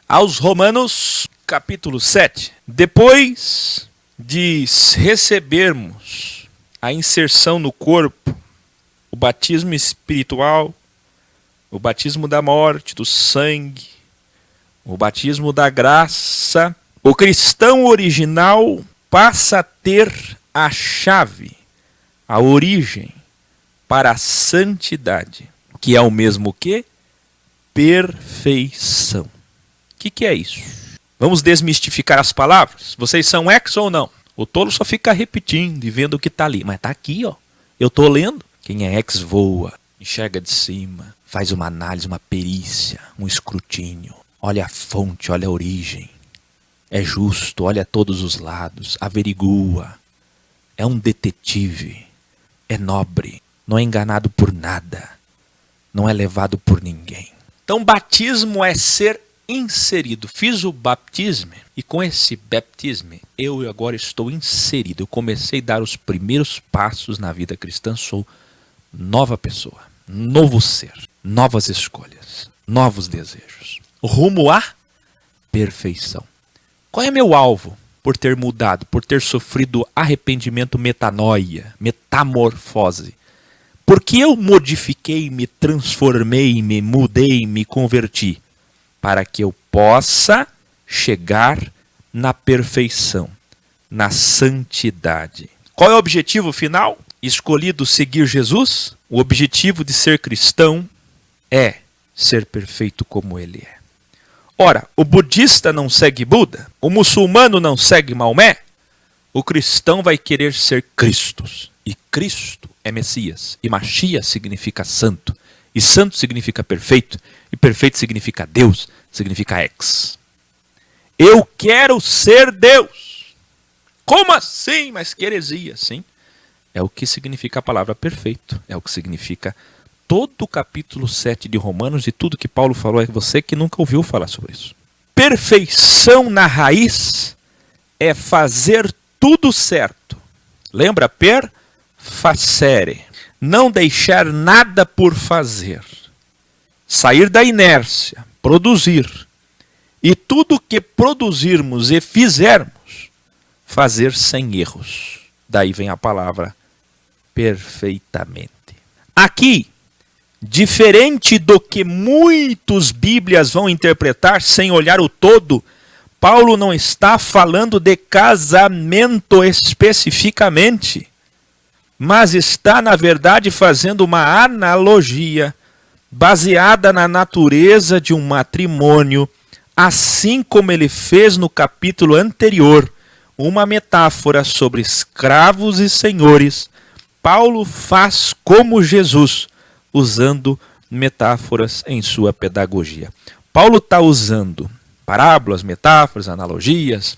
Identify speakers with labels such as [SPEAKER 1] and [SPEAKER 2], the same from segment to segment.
[SPEAKER 1] aos Romanos, capítulo 7. Depois de recebermos a inserção no corpo, o batismo espiritual, o batismo da morte, do sangue, o batismo da graça, o cristão original passa a ter a chave, a origem para a santidade, que é o mesmo que perfeição. O que é isso? Vamos desmistificar as palavras? Vocês são ex ou não? O tolo só fica repetindo e vendo o que está ali. Mas está aqui, ó. Eu estou lendo. Quem é ex voa, enxerga de cima, faz uma análise, uma perícia, um escrutínio. Olha a fonte, olha a origem. É justo, olha todos os lados, averigua. É um detetive. É nobre. Não é enganado por nada. Não é levado por ninguém. Então, batismo é ser inserido. Fiz o batismo e com esse batismo eu agora estou inserido. Eu comecei a dar os primeiros passos na vida cristã. Sou nova pessoa, novo ser, novas escolhas, novos desejos. Rumo à perfeição. Qual é meu alvo por ter mudado, por ter sofrido arrependimento, metanoia, metamorfose? Porque eu modifiquei, me transformei, me mudei, me converti, para que eu possa chegar na perfeição, na santidade. Qual é o objetivo final? Escolhido seguir Jesus? O objetivo de ser cristão é ser perfeito como ele é. Ora, o budista não segue Buda, o muçulmano não segue Maomé, o cristão vai querer ser Cristos. E Cristo é Messias. E Mashiach significa santo. E santo significa perfeito. E perfeito significa Deus. Significa ex. Eu quero ser Deus. Como assim? Mas que heresia, sim. É o que significa a palavra perfeito. É o que significa todo o capítulo 7 de Romanos e tudo que Paulo falou. É você que nunca ouviu falar sobre isso. Perfeição na raiz é fazer tudo certo. Lembra? Facere. Não deixar nada por fazer. Sair da inércia. Produzir. E tudo que produzirmos e fizermos, fazer sem erros. Daí vem a palavra perfeitamente. Aqui, diferente do que muitos bíblias vão interpretar sem olhar o todo, Paulo não está falando de casamento especificamente, mas está, na verdade, fazendo uma analogia baseada na natureza de um matrimônio, assim como ele fez no capítulo anterior, uma metáfora sobre escravos e senhores. Paulo faz como Jesus, usando metáforas em sua pedagogia. Paulo está usando parábolas, metáforas, analogias,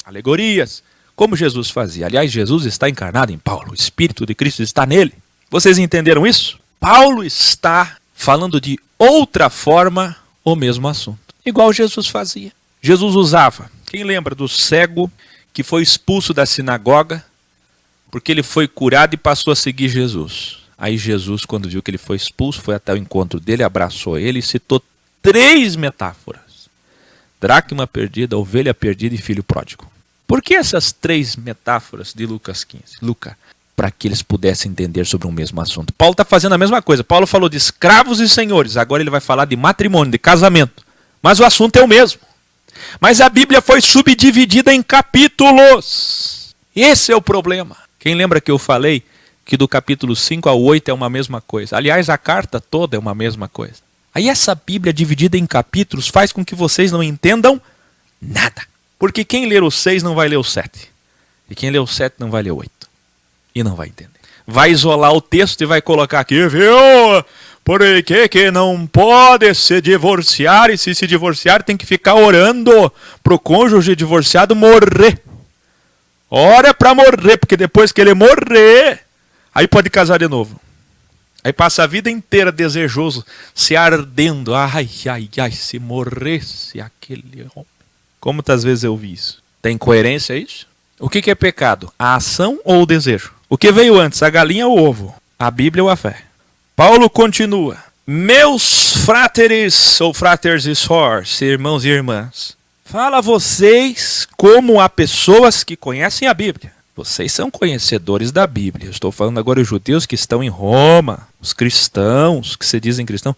[SPEAKER 1] alegorias, como Jesus fazia. Aliás, Jesus está encarnado em Paulo. O Espírito de Cristo está nele. Vocês entenderam isso? Paulo está falando de outra forma o mesmo assunto. Igual Jesus fazia. Jesus usava. Quem lembra do cego que foi expulso da sinagoga porque ele foi curado e passou a seguir Jesus? Aí Jesus, quando viu que ele foi expulso, foi até o encontro dele, abraçou ele e citou 3 metáforas. Dracma perdida, ovelha perdida e filho pródigo. Por que essas 3 metáforas de Lucas 15? Para que eles pudessem entender sobre o mesmo assunto. Paulo está fazendo a mesma coisa. Paulo falou de escravos e senhores. Agora ele vai falar de matrimônio, de casamento. Mas o assunto é o mesmo. Mas a Bíblia foi subdividida em capítulos. Esse é o problema. Quem lembra que eu falei que do capítulo 5 ao 8 é uma mesma coisa? Aliás, a carta toda é uma mesma coisa. Aí essa Bíblia dividida em capítulos faz com que vocês não entendam nada. Porque quem ler o 6 não vai ler o 7. E quem ler o 7 não vai ler o 8. E não vai entender. Vai isolar o texto e vai colocar aqui, viu? Por que não pode se divorciar? E se divorciar tem que ficar orando pro cônjuge divorciado morrer. Ora para morrer, porque depois que ele morrer, aí pode casar de novo. Aí passa a vida inteira desejoso, se ardendo. Ai, se morresse aquele homem. Como muitas vezes eu vi isso? Tem coerência isso? O que é pecado? A ação ou o desejo? O que veio antes, a galinha ou o ovo? A Bíblia ou a fé? Paulo continua. Meus fráteres ou fraters e sors, irmãos e irmãs, fala a vocês como a pessoas que conhecem a Bíblia. Vocês são conhecedores da Bíblia. Eu estou falando agora os judeus que estão em Roma, os cristãos que se dizem cristãos.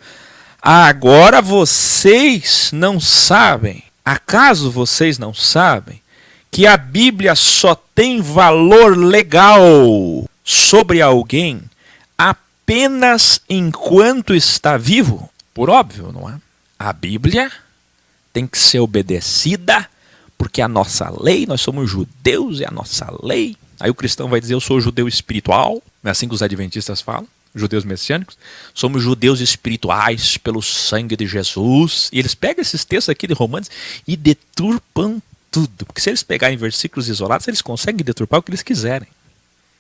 [SPEAKER 1] Agora vocês não sabem, acaso vocês não sabem, que a Bíblia só tem valor legal sobre alguém apenas enquanto está vivo? Por óbvio, não é? A Bíblia tem que ser obedecida, porque a nossa lei, nós somos judeus, é a nossa lei. Aí o cristão vai dizer, eu sou judeu espiritual, não é assim que os adventistas falam, judeus messiânicos. Somos judeus espirituais pelo sangue de Jesus. E eles pegam esses textos aqui de Romanos e deturpam tudo. Porque se eles pegarem versículos isolados, eles conseguem deturpar o que eles quiserem.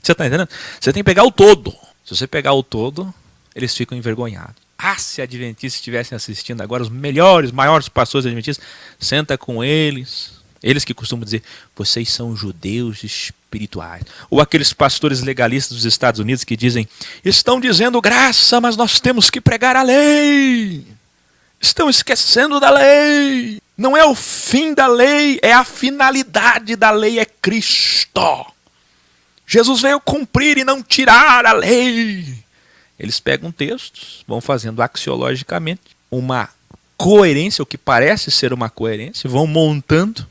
[SPEAKER 1] Você está entendendo? Você tem que pegar o todo. Se você pegar o todo, eles ficam envergonhados. Ah, se adventistas estivessem assistindo agora, os melhores, maiores pastores adventistas, senta com eles. Eles que costumam dizer, vocês são judeus espirituais. Ou aqueles pastores legalistas dos Estados Unidos que dizem, estão dizendo graça, mas nós temos que pregar a lei. Estão esquecendo da lei. Não é o fim da lei, é a finalidade da lei, é Cristo. Jesus veio cumprir e não tirar a lei. Eles pegam textos, vão fazendo axiologicamente uma coerência, o que parece ser uma coerência, vão montando.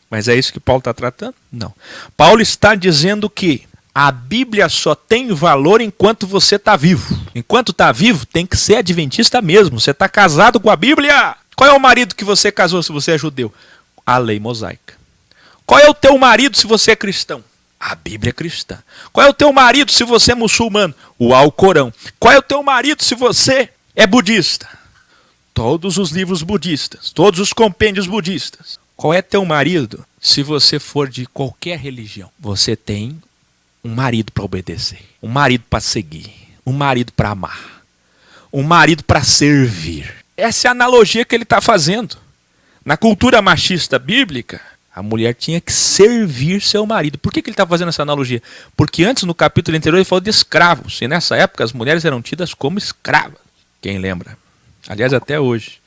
[SPEAKER 1] Mas é isso que Paulo está tratando? Não. Paulo está dizendo que a Bíblia só tem valor enquanto você está vivo. Enquanto está vivo, tem que ser adventista mesmo. Você está casado com a Bíblia. Qual é o marido que você casou se você é judeu? A lei mosaica. Qual é o teu marido se você é cristão? A Bíblia cristã. Qual é o teu marido se você é muçulmano? O Alcorão. Qual é o teu marido se você é budista? Todos os livros budistas, todos os compêndios budistas. Qual é teu marido se você for de qualquer religião? Você tem um marido para obedecer, um marido para seguir, um marido para amar, um marido para servir. Essa é a analogia que ele está fazendo. Na cultura machista bíblica, a mulher tinha que servir seu marido. Por que ele está fazendo essa analogia? Porque antes, no capítulo anterior, ele falou de escravos. E nessa época, as mulheres eram tidas como escravas. Quem lembra? Aliás, até hoje,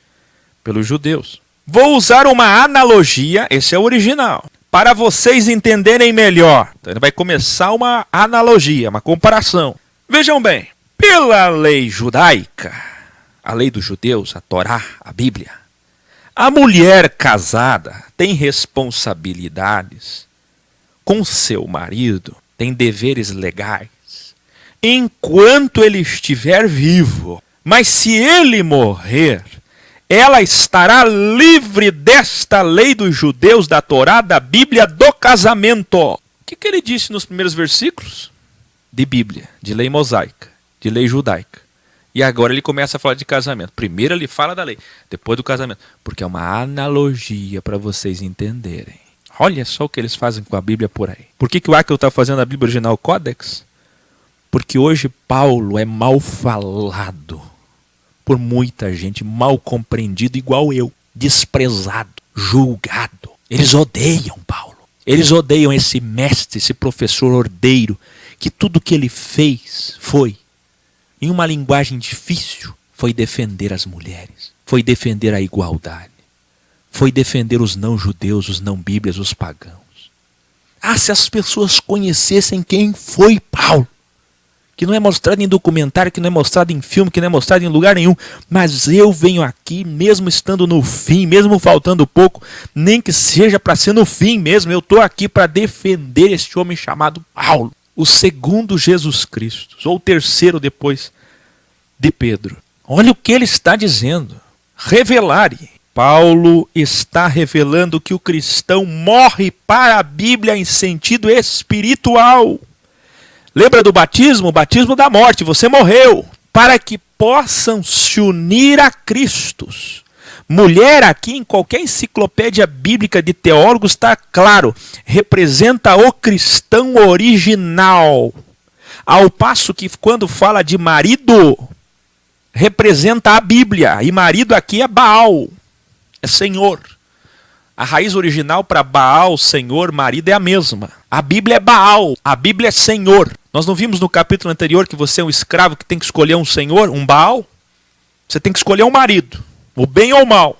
[SPEAKER 1] pelos judeus. Vou usar uma analogia, esse é o original, para vocês entenderem melhor. Então ele vai começar uma analogia, uma comparação. Vejam bem, pela lei judaica, a lei dos judeus, a Torá, a Bíblia, a mulher casada tem responsabilidades com seu marido, tem deveres legais, enquanto ele estiver vivo. Mas se ele morrer, ela estará livre desta lei dos judeus, da Torá, da Bíblia, do casamento. O que ele disse nos primeiros versículos? De Bíblia, de lei mosaica, de lei judaica. E agora ele começa a falar de casamento. Primeiro ele fala da lei, depois do casamento. Porque é uma analogia para vocês entenderem. Olha só o que eles fazem com a Bíblia por aí. Por que o Akel está fazendo a Bíblia original Codex? Porque hoje Paulo é mal falado por muita gente, mal compreendido igual eu, desprezado, julgado. Eles odeiam Paulo. Eles odeiam esse mestre, esse professor ordeiro, que tudo que ele fez foi, em uma linguagem difícil, foi defender as mulheres, foi defender a igualdade, foi defender os não-judeus, os não-bíblias, os pagãos. Ah, se as pessoas conhecessem quem foi Paulo, que não é mostrado em documentário, que não é mostrado em filme, que não é mostrado em lugar nenhum. Mas eu venho aqui, mesmo estando no fim, mesmo faltando pouco, nem que seja para ser no fim mesmo, eu estou aqui para defender este homem chamado Paulo, o segundo Jesus Cristo, ou o terceiro depois de Pedro. Olha o que ele está dizendo. Revelare. Paulo está revelando que o cristão morre para a Bíblia em sentido espiritual. Lembra do batismo? O batismo da morte. Você morreu para que possam se unir a Cristo. Mulher aqui em qualquer enciclopédia bíblica de teólogos está claro. Representa o cristão original. Ao passo que quando fala de marido, representa a Bíblia. E marido aqui é Baal. É Senhor. A raiz original para Baal, Senhor, marido é a mesma. A Bíblia é Baal. A Bíblia é Senhor. Nós não vimos no capítulo anterior que você é um escravo que tem que escolher um senhor, um Baal? Você tem que escolher um marido, o bem ou o mal.